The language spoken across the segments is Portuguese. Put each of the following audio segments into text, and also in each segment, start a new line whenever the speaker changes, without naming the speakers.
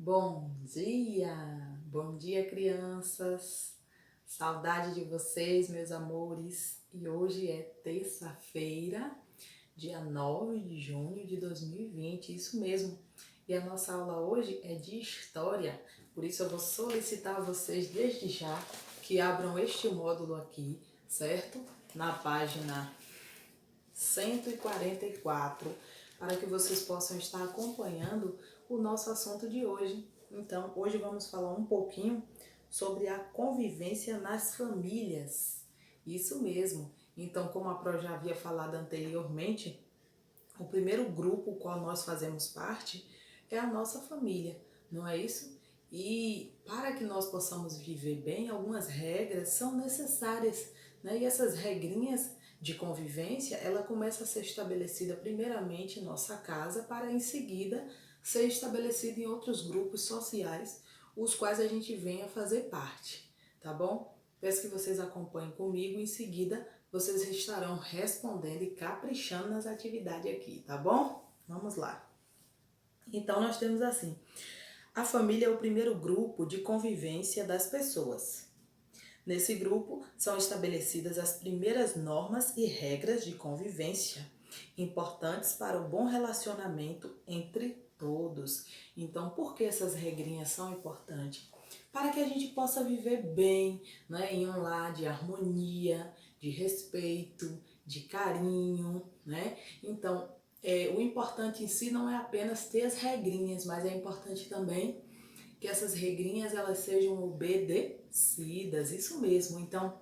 Bom dia, crianças. Saudade de vocês, meus amores. E hoje é terça-feira, dia 9 de junho de 2020, isso mesmo. E a nossa aula hoje é de história, por isso eu vou solicitar a vocês desde já que abram este módulo aqui, certo? Na página 144, para que vocês possam estar acompanhando o nosso assunto de hoje. Então, hoje vamos falar um pouquinho sobre a convivência nas famílias. Isso mesmo. Então, como a Pro já havia falado anteriormente, o primeiro grupo qual nós fazemos parte é a nossa família, não é isso? E para que nós possamos viver bem, algumas regras são necessárias, né? E essas regrinhas de convivência, ela começa a ser estabelecida primeiramente em nossa casa, para em seguida ser estabelecida em outros grupos sociais, os quais a gente venha fazer parte, tá bom? Peço que vocês acompanhem comigo, em seguida vocês estarão respondendo e caprichando nas atividades aqui, tá bom? Vamos lá. Então, nós temos assim: a família é o primeiro grupo de convivência das pessoas. Nesse grupo são estabelecidas as primeiras normas e regras de convivência, importantes para o bom relacionamento entre todos. Então, por que essas regrinhas são importantes? Para que a gente possa viver bem, né, em um lar de harmonia, de respeito, de carinho, né? Então, o importante em si não é apenas ter as regrinhas, mas é importante também que essas regrinhas elas sejam obedecidas, isso mesmo. Então,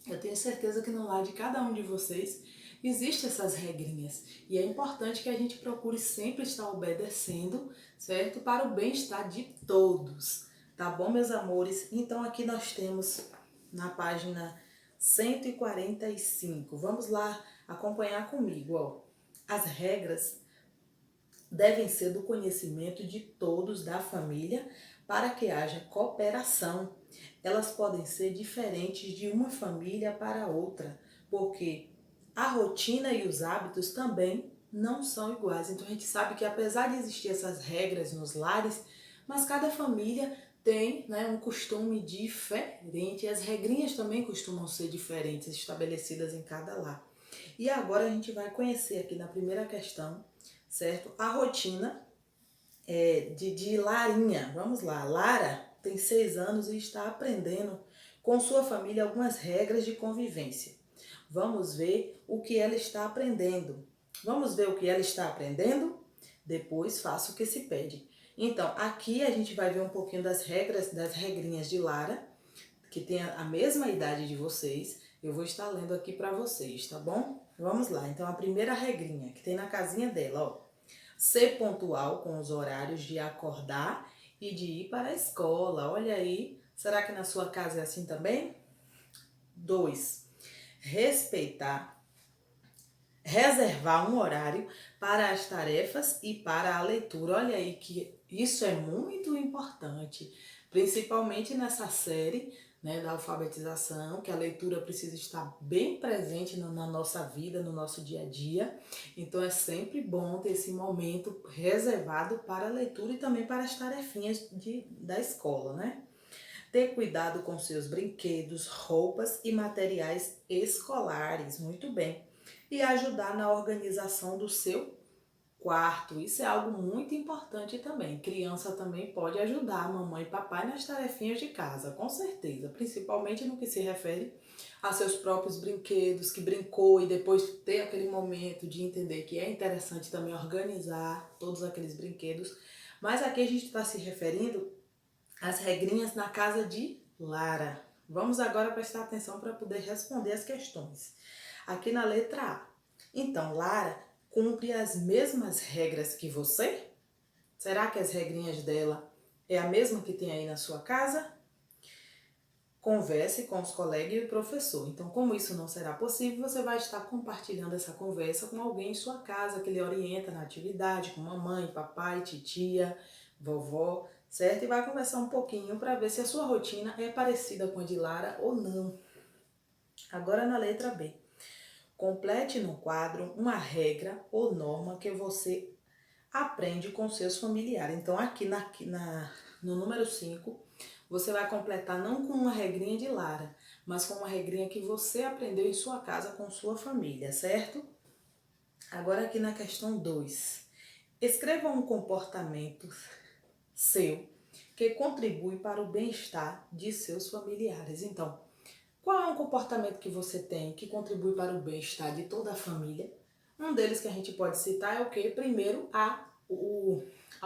eu tenho certeza que no lar de cada um de vocês existem essas regrinhas e é importante que a gente procure sempre estar obedecendo, certo? Para o bem-estar de todos, tá bom, meus amores? Então, aqui nós temos na página 145. Vamos lá acompanhar comigo, ó. As regras devem ser do conhecimento de todos da família para que haja cooperação. Elas podem ser diferentes de uma família para outra, porque a rotina e os hábitos também não são iguais. Então a gente sabe que apesar de existir essas regras nos lares, mas cada família tem, né, um costume diferente. E as regrinhas também costumam ser diferentes, estabelecidas em cada lar. E agora a gente vai conhecer aqui na primeira questão, certo? A rotina de Larinha. Vamos lá. Lara tem 6 anos e está aprendendo com sua família algumas regras de convivência. Vamos ver o que ela está aprendendo. Vamos ver o que ela está aprendendo? Depois faça o que se pede. Então, aqui a gente vai ver um pouquinho das regras, das regrinhas de Lara, que tem a mesma idade de vocês. Eu vou estar lendo aqui para vocês, tá bom? Vamos lá. Então, a primeira regrinha que tem na casinha dela, ó: ser pontual com os horários de acordar e de ir para a escola. Olha aí, será que na sua casa é assim também? 2. Respeitar, reservar um horário para as tarefas e para a leitura. Olha aí que isso é muito importante, principalmente nessa série, né, da alfabetização, que a leitura precisa estar bem presente na nossa vida, no nosso dia a dia. Então é sempre bom ter esse momento reservado para a leitura e também para as tarefinhas da escola, né? Ter cuidado com seus brinquedos, roupas e materiais escolares, muito bem. E ajudar na organização do seu quarto. Isso é algo muito importante também. Criança também pode ajudar a mamãe e papai nas tarefinhas de casa, com certeza. Principalmente no que se refere a seus próprios brinquedos, que brincou e depois ter aquele momento de entender que é interessante também organizar todos aqueles brinquedos. Mas aqui a gente está se referindo às regrinhas na casa de Lara. Vamos agora prestar atenção para poder responder as questões. Aqui na letra A. Então, Lara cumpre as mesmas regras que você? Será que as regrinhas dela é a mesma que tem aí na sua casa? Converse com os colegas e o professor. Então, como isso não será possível, você vai estar compartilhando essa conversa com alguém em sua casa que lhe orienta na atividade, com mamãe, papai, titia, vovó, certo? E vai conversar um pouquinho para ver se a sua rotina é parecida com a de Lara ou não. Agora na letra B. Complete no quadro uma regra ou norma que você aprende com seus familiares. Então, aqui no número 5, você vai completar não com uma regrinha de Lara, mas com uma regrinha que você aprendeu em sua casa com sua família, certo? Agora aqui na questão 2. Escreva um comportamento seu que contribui para o bem-estar de seus familiares. Então, qual é um comportamento que você tem que contribui para o bem-estar de toda a família? Um deles que a gente pode citar é o quê? Primeiro, a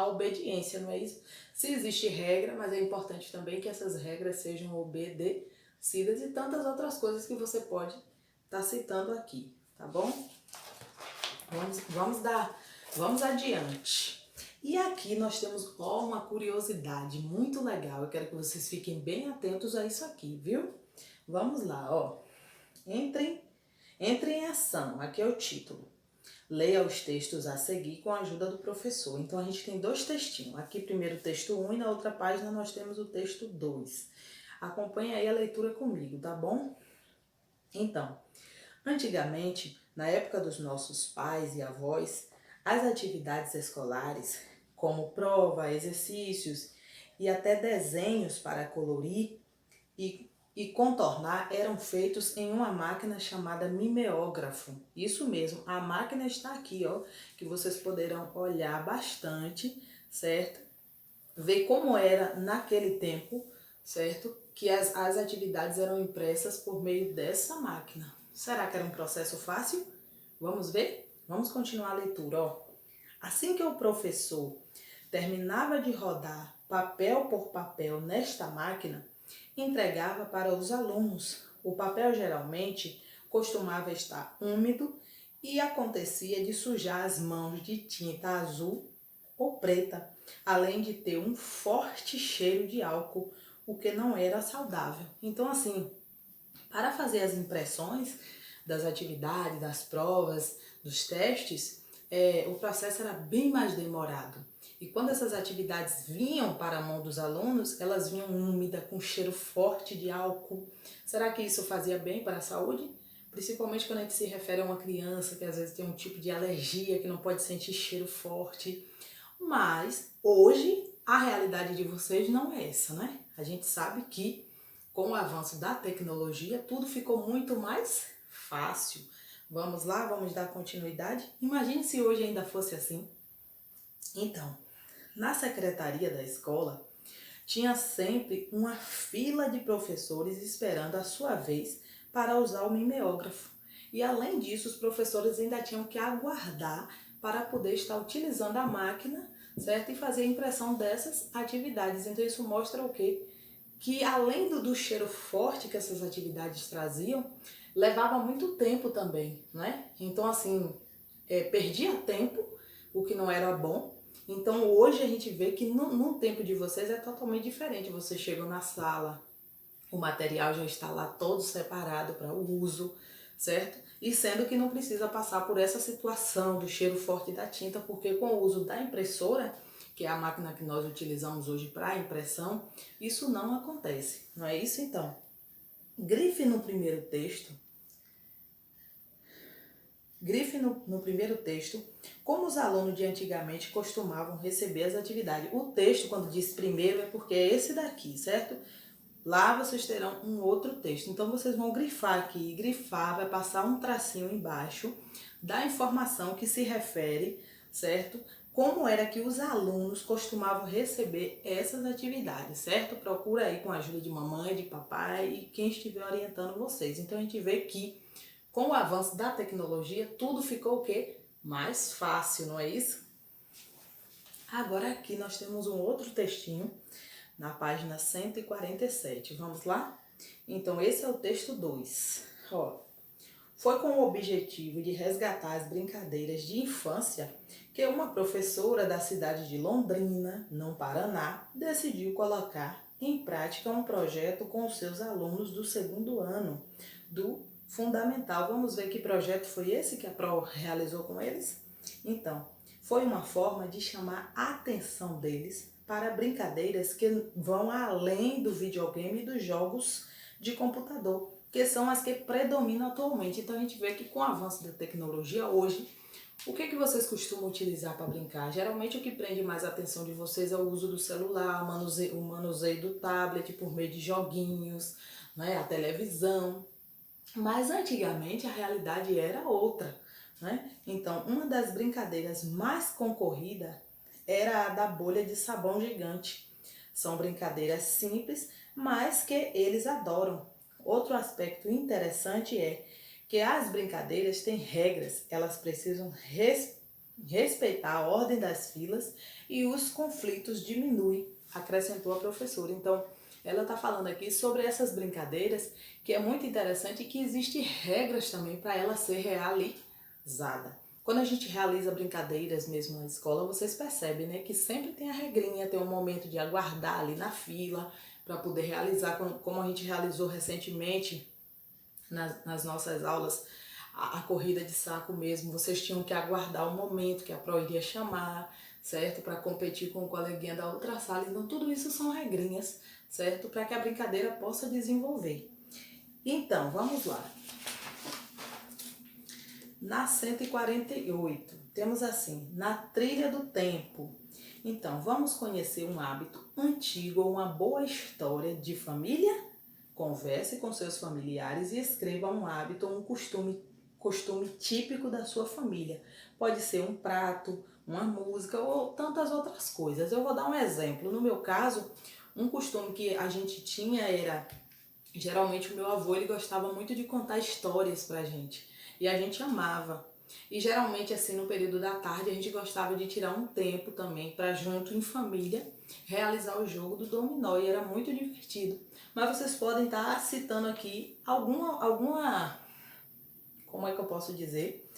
obediência, não é isso? Se existe regra, mas é importante também que essas regras sejam obedecidas e tantas outras coisas que você pode estar citando aqui, tá bom? Vamos adiante. E aqui nós temos uma curiosidade muito legal. Eu quero que vocês fiquem bem atentos a isso aqui, viu? Vamos lá, ó. Entre em ação. Aqui é o título. Leia os textos a seguir com a ajuda do professor. Então, a gente tem 2 textinhos. Aqui, primeiro o texto 1 e na outra página nós temos o texto 2. Acompanhe aí a leitura comigo, tá bom? Então, antigamente, na época dos nossos pais e avós, as atividades escolares, como prova, exercícios e até desenhos para colorir e contornar, eram feitos em uma máquina chamada mimeógrafo. Isso mesmo, a máquina está aqui, ó, que vocês poderão olhar bastante, certo? Ver como era naquele tempo, certo? Que as atividades eram impressas por meio dessa máquina. Será que era um processo fácil? Vamos ver? Vamos continuar a leitura, ó. Assim que o professor terminava de rodar papel por papel nesta máquina, entregava para os alunos. O papel geralmente costumava estar úmido e acontecia de sujar as mãos de tinta azul ou preta, além de ter um forte cheiro de álcool, o que não era saudável. Então, assim, para fazer as impressões das atividades, das provas, dos testes, o processo era bem mais demorado. E quando essas atividades vinham para a mão dos alunos, elas vinham úmidas, com cheiro forte de álcool. Será que isso fazia bem para a saúde? Principalmente quando a gente se refere a uma criança que às vezes tem um tipo de alergia, que não pode sentir cheiro forte. Mas hoje a realidade de vocês não é essa, né? A gente sabe que com o avanço da tecnologia tudo ficou muito mais fácil. Vamos lá, vamos dar continuidade? Imagine se hoje ainda fosse assim. Então, na secretaria da escola, tinha sempre uma fila de professores esperando a sua vez para usar o mimeógrafo. E além disso, os professores ainda tinham que aguardar para poder estar utilizando a máquina, certo? E fazer a impressão dessas atividades. Então isso mostra o quê? Que além do cheiro forte que essas atividades traziam, levava muito tempo também, né? Então assim, perdia tempo, o que não era bom. Então hoje a gente vê que no tempo de vocês é totalmente diferente. Vocês chegam na sala, o material já está lá todo separado para o uso, certo? E sendo que não precisa passar por essa situação do cheiro forte da tinta, porque com o uso da impressora, que é a máquina que nós utilizamos hoje para impressão, isso não acontece, não é isso então? Grife no primeiro texto. Grife no primeiro texto como os alunos de antigamente costumavam receber as atividades. O texto, quando diz primeiro, é porque é esse daqui, certo? Lá vocês terão um outro texto. Então vocês vão grifar aqui. Grifar vai passar um tracinho embaixo da informação que se refere, certo? Como era que os alunos costumavam receber essas atividades, certo? Procura aí com a ajuda de mamãe, de papai e quem estiver orientando vocês. Então a gente vê que com o avanço da tecnologia, tudo ficou o quê? Mais fácil, não é isso? Agora aqui nós temos um outro textinho na página 147. Vamos lá? Então, esse é o texto 2. Ó, foi com o objetivo de resgatar as brincadeiras de infância que uma professora da cidade de Londrina, no Paraná, decidiu colocar em prática um projeto com os seus alunos do segundo ano do Fundamental. Vamos ver que projeto foi esse que a Pro realizou com eles? Então, foi uma forma de chamar a atenção deles para brincadeiras que vão além do videogame e dos jogos de computador, que são as que predominam atualmente. Então a gente vê que com o avanço da tecnologia hoje, O que vocês costumam utilizar para brincar? Geralmente o que prende mais a atenção de vocês é o uso do celular, o manuseio do tablet por meio de joguinhos, né, a televisão. Mas antigamente a realidade era outra, né? Então, uma das brincadeiras mais concorridas era a da bolha de sabão gigante. São brincadeiras simples, mas que eles adoram. Outro aspecto interessante é que as brincadeiras têm regras, elas precisam respeitar a ordem das filas e os conflitos diminuem, acrescentou a professora. Então, ela está falando aqui sobre essas brincadeiras, que é muito interessante e que existem regras também para ela ser realizada. Quando a gente realiza brincadeiras mesmo na escola, vocês percebem, né, que sempre tem a regrinha, tem um momento de aguardar ali na fila para poder realizar, como a gente realizou recentemente nas nossas aulas, a corrida de saco mesmo. Vocês tinham que aguardar o momento que a pró iria chamar, certo? Para competir com o coleguinha da outra sala. Então, tudo isso são regrinhas, certo? Para que a brincadeira possa desenvolver. Então, vamos lá. Na 148, temos assim, na trilha do tempo. Então, vamos conhecer um hábito antigo ou uma boa história de família? Converse com seus familiares e escreva um hábito ou um costume típico da sua família. Pode ser um prato, uma música ou tantas outras coisas. Eu vou dar um exemplo. No meu caso, um costume que a gente tinha era, geralmente o meu avô ele gostava muito de contar histórias pra gente. E a gente amava. E geralmente assim no período da tarde a gente gostava de tirar um tempo também para junto em família realizar o jogo do dominó e era muito divertido. Mas vocês podem estar citando aqui alguma como é que eu posso dizer?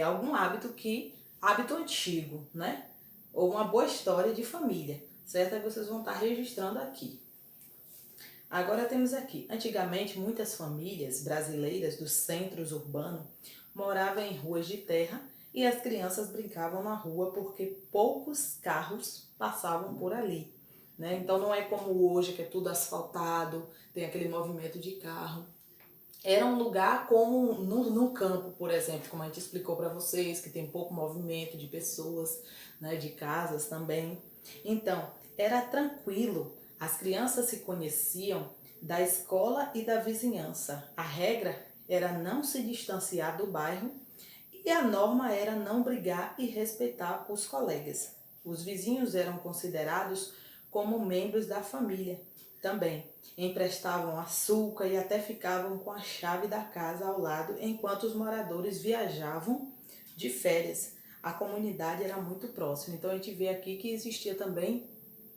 Algum hábito antigo, né? Ou uma boa história de família, certo? Aí vocês vão estar registrando aqui. Agora temos aqui, antigamente muitas famílias brasileiras dos centros urbanos moravam em ruas de terra e as crianças brincavam na rua porque poucos carros passavam por ali, né? Então não é como hoje que é tudo asfaltado, tem aquele movimento de carro. Era um lugar como no campo, por exemplo, como a gente explicou para vocês, que tem pouco movimento de pessoas, né, de casas também. Então, era tranquilo. As crianças se conheciam da escola e da vizinhança. A regra era não se distanciar do bairro e a norma era não brigar e respeitar os colegas. Os vizinhos eram considerados como membros da família também. Emprestavam açúcar e até ficavam com a chave da casa ao lado enquanto os moradores viajavam de férias. A comunidade era muito próxima. Então a gente vê aqui que existia também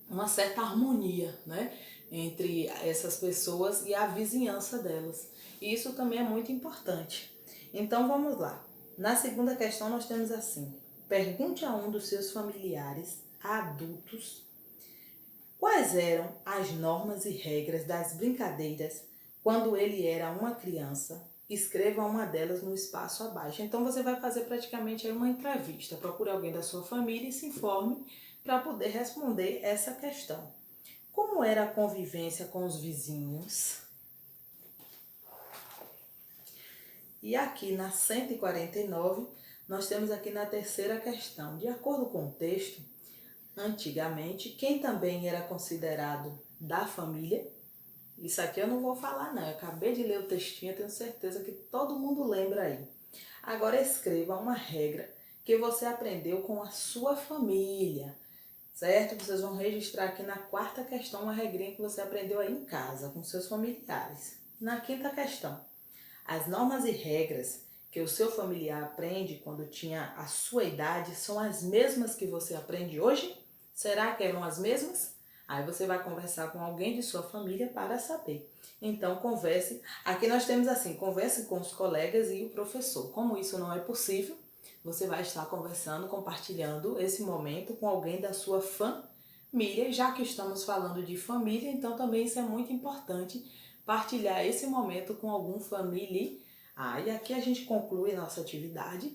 uma certa harmonia, né, entre essas pessoas e a vizinhança delas. E isso também é muito importante. Então vamos lá. Na segunda questão nós temos assim: pergunte a um dos seus familiares adultos quais eram as normas e regras das brincadeiras quando ele era uma criança. Escreva uma delas no espaço abaixo. Então você vai fazer praticamente aí uma entrevista. Procure alguém da sua família e se informe para poder responder essa questão. Como era a convivência com os vizinhos? E aqui na 149, nós temos aqui na terceira questão. De acordo com o texto, antigamente, quem também era considerado da família, isso aqui eu não vou falar não, eu acabei de ler o textinho, tenho certeza que todo mundo lembra aí. Agora escreva uma regra que você aprendeu com a sua família, certo? Vocês vão registrar aqui na quarta questão uma regrinha que você aprendeu aí em casa, com seus familiares. Na quinta questão, as normas e regras que o seu familiar aprende quando tinha a sua idade são as mesmas que você aprende hoje? Será que eram as mesmas? Aí você vai conversar com alguém de sua família para saber. Então converse, aqui nós temos assim, converse com os colegas e o professor. Como isso não é possível, você vai estar conversando, compartilhando esse momento com alguém da sua família. Já que estamos falando de família, então também isso é muito importante, partilhar esse momento com algum familiar. E aqui a gente conclui a nossa atividade.